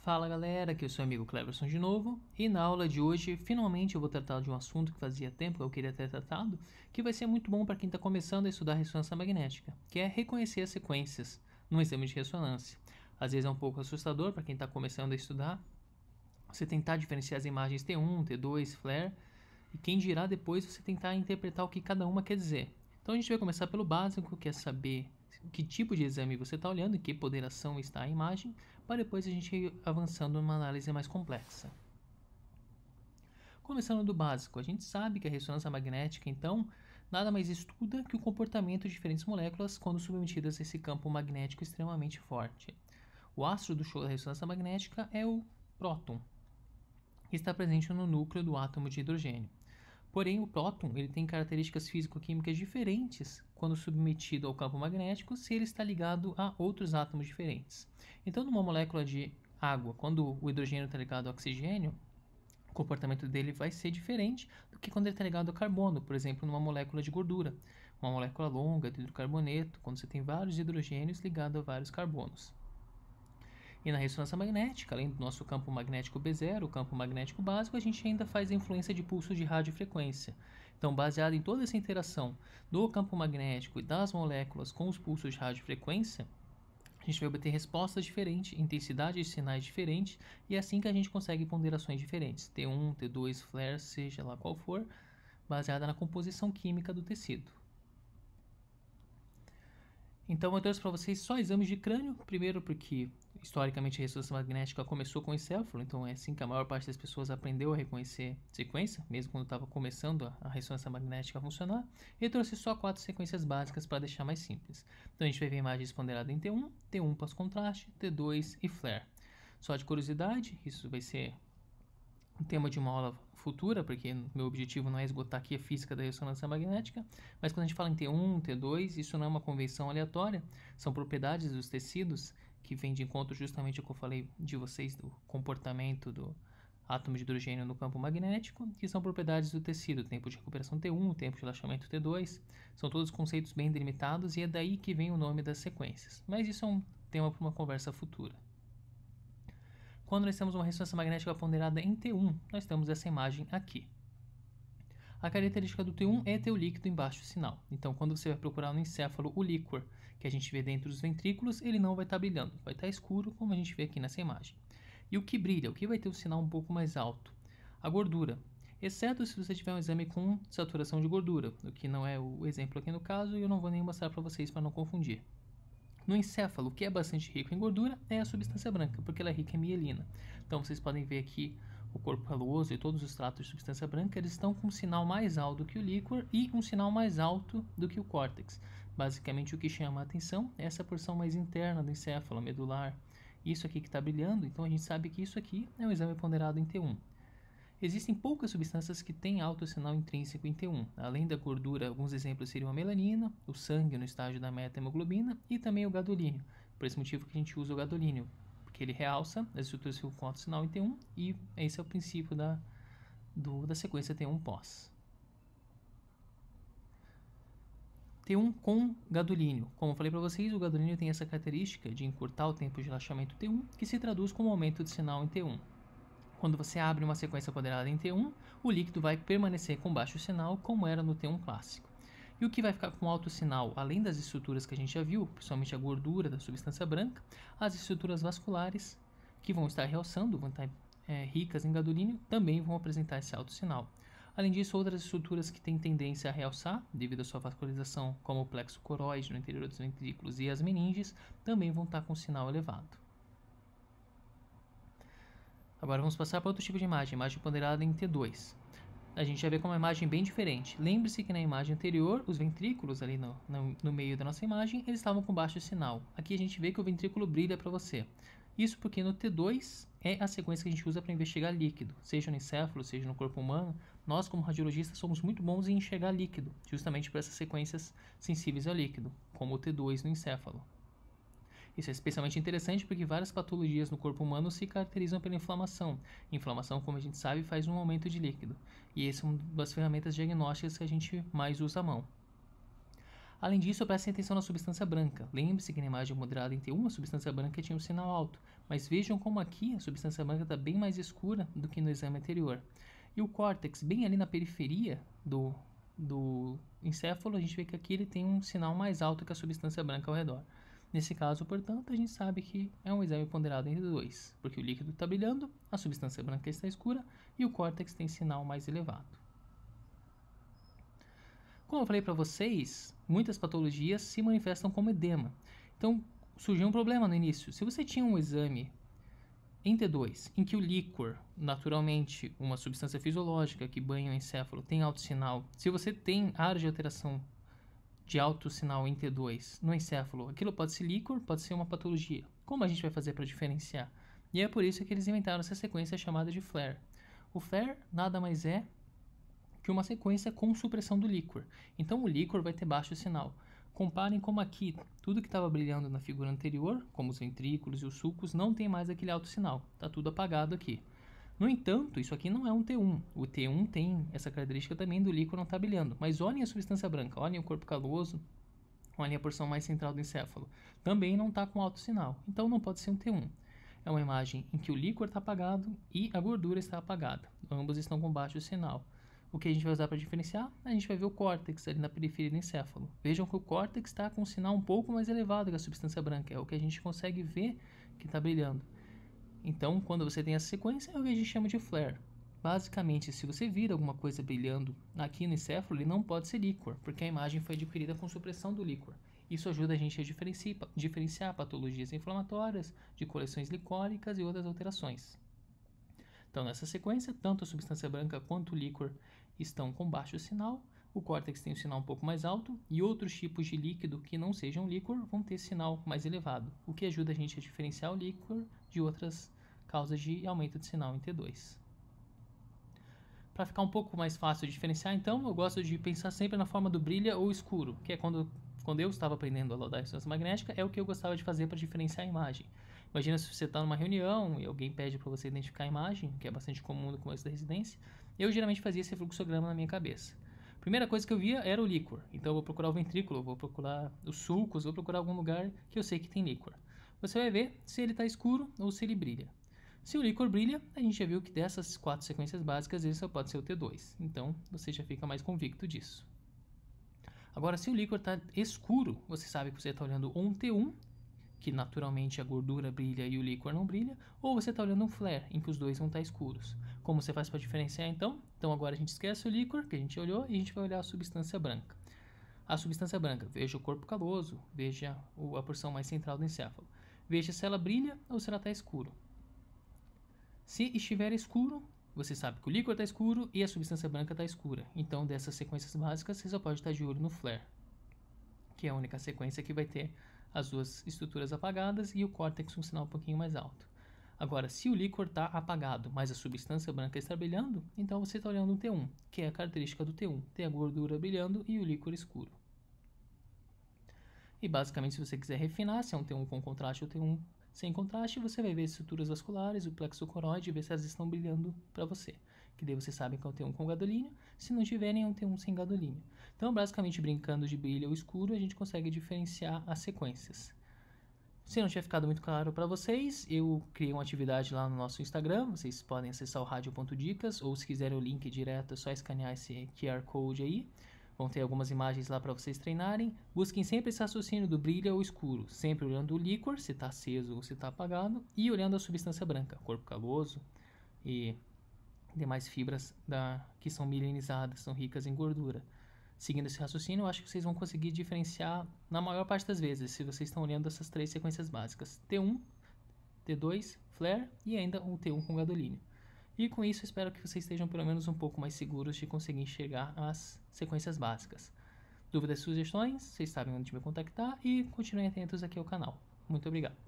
Fala galera, aqui é o seu amigo Cleverson de novo, e na aula de hoje finalmente eu vou tratar de um assunto que fazia tempo que eu queria ter tratado, que vai ser muito bom para quem está começando a estudar ressonância magnética, que é reconhecer as sequências no exame de ressonância. Às vezes é um pouco assustador para quem está começando a estudar, você tentar diferenciar as imagens T1, T2, flare, e quem dirá depois você tentar interpretar o que cada uma quer dizer. Então a gente vai começar pelo básico, que é saber que tipo de exame você está olhando, em que ponderação está a imagem, para depois a gente ir avançando numa análise mais complexa. Começando do básico, a gente sabe que a ressonância magnética, então, nada mais estuda que o comportamento de diferentes moléculas quando submetidas a esse campo magnético extremamente forte. O astro do show da ressonância magnética é o próton, que está presente no núcleo do átomo de hidrogênio. Porém, o próton ele tem características físico-químicas diferentes quando submetido ao campo magnético se ele está ligado a outros átomos diferentes. Então, numa molécula de água, quando o hidrogênio está ligado ao oxigênio, o comportamento dele vai ser diferente do que quando ele está ligado ao carbono, por exemplo, numa molécula de gordura. Uma molécula longa de hidrocarboneto, quando você tem vários hidrogênios ligados a vários carbonos. E na ressonância magnética, além do nosso campo magnético B0, o campo magnético básico, a gente ainda faz a influência de pulsos de radiofrequência. Então, baseado em toda essa interação do campo magnético e das moléculas com os pulsos de radiofrequência, a gente vai obter respostas diferentes, intensidade de sinais diferentes, e é assim que a gente consegue ponderações diferentes, T1, T2, flare, seja lá qual for, baseada na composição química do tecido. Então eu trouxe para vocês só exames de crânio, primeiro porque historicamente a ressonância magnética começou com o encéfalo, então é assim que a maior parte das pessoas aprendeu a reconhecer sequência, mesmo quando estava começando a ressonância magnética a funcionar. E eu trouxe só 4 sequências básicas para deixar mais simples. Então a gente vai ver imagens ponderadas em T1, T1 pós-contraste, T2 e flare. Só de curiosidade, isso vai ser o tema de uma aula futura, porque meu objetivo não é esgotar aqui a física da ressonância magnética, mas quando a gente fala em T1, T2, isso não é uma convenção aleatória, são propriedades dos tecidos que vêm de encontro justamente ao que eu falei de vocês do comportamento do átomo de hidrogênio no campo magnético, que são propriedades do tecido, tempo de recuperação T1, tempo de relaxamento T2, são todos conceitos bem delimitados e é daí que vem o nome das sequências, mas isso é um tema para uma conversa futura. Quando nós temos uma ressonância magnética ponderada em T1, nós temos essa imagem aqui. A característica do T1 é ter o líquido em baixo sinal. Então, quando você vai procurar no encéfalo o líquor que a gente vê dentro dos ventrículos, ele não vai estar brilhando, vai estar escuro, como a gente vê aqui nessa imagem. E o que brilha, o que vai ter o sinal um pouco mais alto? A gordura, exceto se você tiver um exame com saturação de gordura, o que não é o exemplo aqui no caso, e eu não vou nem mostrar para vocês para não confundir. No encéfalo, que é bastante rico em gordura, é a substância branca, porque ela é rica em mielina. Então vocês podem ver aqui o corpo caloso e todos os tratos de substância branca, eles estão com um sinal mais alto do que o líquor e um sinal mais alto do que o córtex. Basicamente o que chama a atenção é essa porção mais interna do encéfalo, medular. Isso aqui que está brilhando, então a gente sabe que isso aqui é um exame ponderado em T1. Existem poucas substâncias que têm alto sinal intrínseco em T1. Além da gordura, alguns exemplos seriam a melanina, o sangue no estágio da meta-hemoglobina e também o gadolínio. Por esse motivo que a gente usa o gadolínio, porque ele realça as estruturas com alto sinal em T1 e esse é o princípio da sequência T1 pós. T1 com gadolínio. Como eu falei para vocês, o gadolínio tem essa característica de encurtar o tempo de relaxamento T1, que se traduz como aumento de sinal em T1. Quando você abre uma sequência ponderada em T1, o líquido vai permanecer com baixo sinal, como era no T1 clássico. E o que vai ficar com alto sinal, além das estruturas que a gente já viu, principalmente a gordura da substância branca, as estruturas vasculares, que vão estar realçando, vão estar ricas em gadolínio, também vão apresentar esse alto sinal. Além disso, outras estruturas que têm tendência a realçar, devido à sua vascularização, como o plexo coroide no interior dos ventrículos e as meninges, também vão estar com sinal elevado. Agora vamos passar para outro tipo de imagem ponderada em T2. A gente já vê com uma imagem bem diferente. Lembre-se que na imagem anterior, os ventrículos ali no meio da nossa imagem, eles estavam com baixo sinal. Aqui a gente vê que o ventrículo brilha para você. Isso porque no T2 é a sequência que a gente usa para investigar líquido, seja no encéfalo, seja no corpo humano. Nós, como radiologistas, somos muito bons em enxergar líquido, justamente por essas sequências sensíveis ao líquido, como o T2 no encéfalo. Isso é especialmente interessante porque várias patologias no corpo humano se caracterizam pela inflamação. Inflamação, como a gente sabe, faz um aumento de líquido. E essa é uma das ferramentas diagnósticas que a gente mais usa à mão. Além disso, prestem atenção na substância branca. Lembre-se que na imagem moderada em T1 a substância branca tinha um sinal alto, mas vejam como aqui a substância branca está bem mais escura do que no exame anterior. E o córtex, bem ali na periferia do encéfalo, a gente vê que aqui ele tem um sinal mais alto que a substância branca ao redor. Nesse caso, portanto, a gente sabe que é um exame ponderado entre dois, porque o líquido está brilhando, a substância branca está escura e o córtex tem sinal mais elevado. Como eu falei para vocês, muitas patologias se manifestam como edema. Então, surgiu um problema no início. Se você tinha um exame em T2, em que o líquor, naturalmente, uma substância fisiológica que banha o encéfalo, tem alto sinal, se você tem área de alteração de alto sinal em T2 no encéfalo, aquilo pode ser líquor, pode ser uma patologia. Como a gente vai fazer para diferenciar? E é por isso que eles inventaram essa sequência chamada de flare. O flare nada mais é que uma sequência com supressão do líquor. Então o líquor vai ter baixo sinal. Comparem como aqui, tudo que estava brilhando na figura anterior, como os ventrículos e os sulcos, não tem mais aquele alto sinal. Está tudo apagado aqui. No entanto, isso aqui não é um T1. O T1 tem essa característica também do líquor não estar brilhando. Mas olhem a substância branca, olhem o corpo caloso, olhem a porção mais central do encéfalo. Também não está com alto sinal. Então não pode ser um T1. É uma imagem em que o líquor está apagado e a gordura está apagada. Ambos estão com baixo sinal. O que a gente vai usar para diferenciar? A gente vai ver o córtex ali na periferia do encéfalo. Vejam que o córtex está com um sinal um pouco mais elevado que a substância branca. É o que a gente consegue ver que está brilhando. Então, quando você tem essa sequência, é o que a gente chama de flare. Basicamente, se você vir alguma coisa brilhando aqui no encéfalo, ele não pode ser líquor, porque a imagem foi adquirida com supressão do líquor. Isso ajuda a gente a diferenciar patologias inflamatórias de coleções licóricas e outras alterações. Então, nessa sequência, tanto a substância branca quanto o líquor estão com baixo sinal, o córtex tem um sinal um pouco mais alto e outros tipos de líquido que não sejam líquor vão ter sinal mais elevado, o que ajuda a gente a diferenciar o líquor de outras causas de aumento de sinal em T2. Para ficar um pouco mais fácil de diferenciar, então, eu gosto de pensar sempre na forma do brilha ou escuro, que é quando eu estava aprendendo a laudar a ressonância magnética, é o que eu gostava de fazer para diferenciar a imagem. Imagina se você está numa reunião e alguém pede para você identificar a imagem, que é bastante comum no começo da residência. Eu geralmente fazia esse fluxograma na minha cabeça. A primeira coisa que eu via era o líquor. Então eu vou procurar o ventrículo, vou procurar os sulcos, vou procurar algum lugar que eu sei que tem líquor. Você vai ver se ele está escuro ou se ele brilha. Se o líquor brilha, a gente já viu que dessas 4 sequências básicas, ele só pode ser o T2. Então você já fica mais convicto disso. Agora, se o líquor está escuro, você sabe que você está olhando ou um T1, que naturalmente a gordura brilha e o líquor não brilha, ou você está olhando um flare, em que os dois vão estar escuros. Como você faz para diferenciar então? Então agora a gente esquece o líquor, que a gente olhou, e a gente vai olhar a substância branca. A substância branca, veja o corpo caloso, veja a porção mais central do encéfalo. Veja se ela brilha ou se ela está escuro. Se estiver escuro, você sabe que o líquor está escuro e a substância branca está escura. Então, dessas sequências básicas, você só pode estar de olho no flare, que é a única sequência que vai ter as duas estruturas apagadas e o córtex um sinal um pouquinho mais alto. Agora, se o líquor está apagado, mas a substância branca está brilhando, então você está olhando um T1, que é a característica do T1, ter a gordura brilhando e o líquor escuro. E basicamente, se você quiser refinar, se é um T1 com contraste ou T1 sem contraste, você vai ver as estruturas vasculares, o plexo coroide e ver se elas estão brilhando para você. Que daí você sabe que é um T1 com gadolínio, se não tiverem é um T1 sem gadolínio. Então, basicamente, brincando de brilho ou escuro, a gente consegue diferenciar as sequências. Se não tiver ficado muito claro para vocês, eu criei uma atividade lá no nosso Instagram, vocês podem acessar o radio.dicas, ou se quiserem o link direto, é só escanear esse QR Code aí. Vão ter algumas imagens lá para vocês treinarem. Busquem sempre esse raciocínio do brilho ou escuro, sempre olhando o líquor, se está aceso ou se está apagado, e olhando a substância branca, corpo caloso e demais fibras que são milenizadas, são ricas em gordura. Seguindo esse raciocínio, eu acho que vocês vão conseguir diferenciar na maior parte das vezes, se vocês estão olhando essas 3 sequências básicas. T1, T2, flare e ainda um T1 com gadolínio. E com isso, espero que vocês estejam pelo menos um pouco mais seguros de conseguir enxergar as sequências básicas. Dúvidas e sugestões, vocês sabem onde me contactar e continuem atentos aqui ao canal. Muito obrigado.